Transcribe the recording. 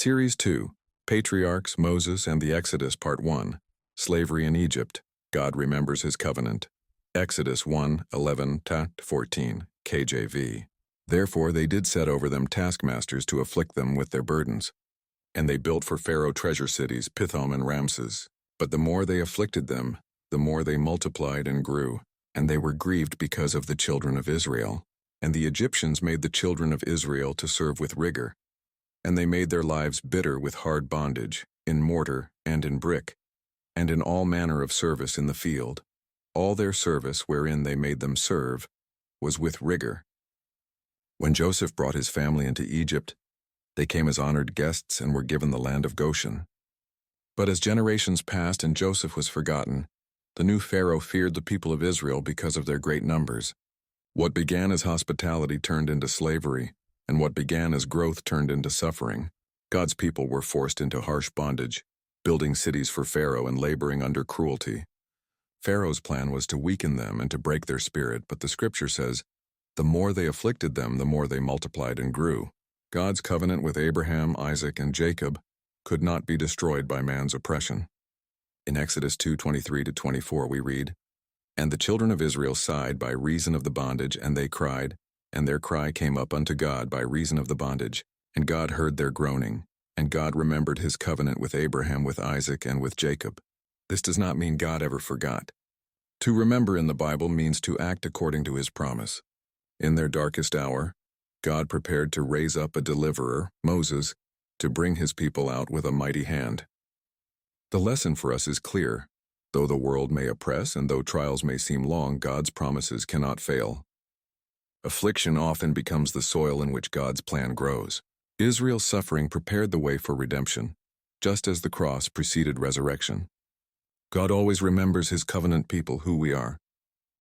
Series 2, Patriarchs, Moses and the Exodus Part 1, Slavery in Egypt, God Remembers His Covenant. Exodus 1:11-14, KJV. Therefore they did set over them taskmasters to afflict them with their burdens. And they built for Pharaoh treasure cities, Pithom and Ramses. But the more they afflicted them, the more they multiplied and grew, and they were grieved because of the children of Israel. And the Egyptians made the children of Israel to serve with rigor. And they made their lives bitter with hard bondage, in mortar and in brick, and in all manner of service in the field. All their service wherein they made them serve was with rigor. When Joseph brought his family into Egypt, they came as honored guests and were given the land of Goshen. But as generations passed and Joseph was forgotten, the new Pharaoh feared the people of Israel because of their great numbers. What began as hospitality turned into slavery, and what began as growth turned into suffering. God's people were forced into harsh bondage, building cities for Pharaoh and laboring under cruelty. Pharaoh's plan was to weaken them and to break their spirit, but the scripture says, the more they afflicted them, the more they multiplied and grew. God's covenant with Abraham, Isaac, and Jacob could not be destroyed by man's oppression. In Exodus 2:23-24 we read, And the children of Israel sighed by reason of the bondage, and they cried, and their cry came up unto God by reason of the bondage. And God heard their groaning, and God remembered his covenant with Abraham, with Isaac, and with Jacob. This does not mean God ever forgot. To remember in the Bible means to act according to his promise. In their darkest hour, God prepared to raise up a deliverer, Moses, to bring his people out with a mighty hand. The lesson for us is clear. Though the world may oppress and though trials may seem long, God's promises cannot fail. Affliction often becomes the soil in which God's plan grows. Israel's suffering prepared the way for redemption, just as the cross preceded resurrection. God always remembers his covenant people, who we are.